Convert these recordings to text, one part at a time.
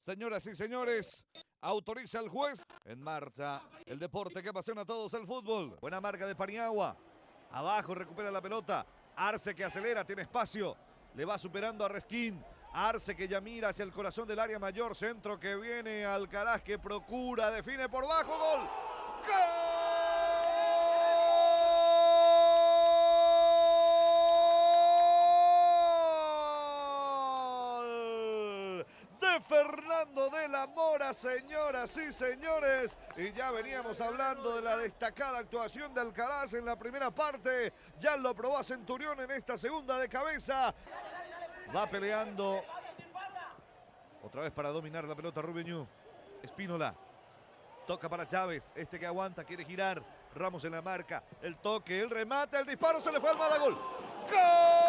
Señoras y señores, autoriza el juez. En marcha el deporte que apasiona a todos, el fútbol. Buena marca de Paniagua. Abajo recupera la pelota. Arce que acelera, tiene espacio. Le va superando a Resquín. Arce que ya mira hacia el corazón del área mayor. Centro que viene Alcaraz que procura, define por bajo. Gol. ¡Gol! De Fernando de la Mora, señoras y señores. Y ya veníamos hablando de la destacada actuación de Alcaraz en la primera parte. Ya lo probó a Centurión en esta segunda de cabeza. Va peleando. Otra vez para dominar la pelota Rubio Ñu. Espínola. Toca para Chávez. Este que aguanta, quiere girar. Ramos en la marca. El toque, el remate, el disparo. Se le fue Almada. Gol. ¡Gol!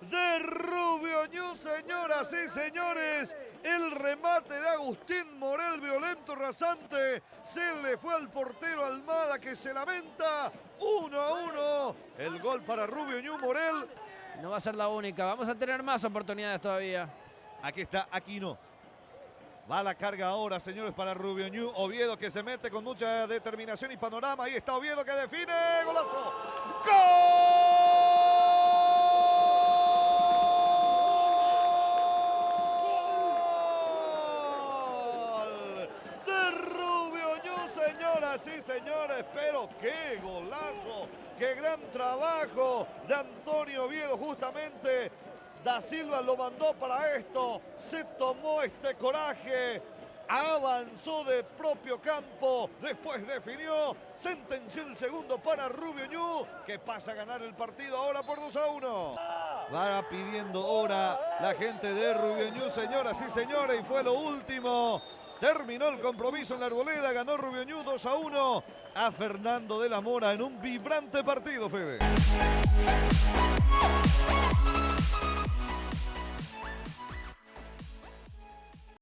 De Rubio Ñu, señoras y señores. El remate de Agustín Morel, violento, rasante. Se le fue al portero Almada que se lamenta. 1-1. El gol para Rubio Ñu Morel. No va a ser la única. Vamos a tener más oportunidades todavía. Aquí está Aquino. Va la carga ahora, señores, para Rubio Ñu. Oviedo que se mete con mucha determinación y panorama. Ahí está Oviedo que define. ¡Golazo! ¡Gol! Sí, señores, pero qué golazo, qué gran trabajo de Antonio Oviedo, justamente. Da Silva lo mandó para esto, se tomó este coraje, avanzó de propio campo, después definió, sentenció el segundo para Rubio Ñu, que pasa a ganar el partido ahora por 2-1. Va pidiendo hora la gente de Rubio Ñu, señoras y señores, y fue lo último. Terminó el compromiso en la Arboleda, ganó Rubio Ñu 2-1 a Fernando de la Mora en un vibrante partido, Fede.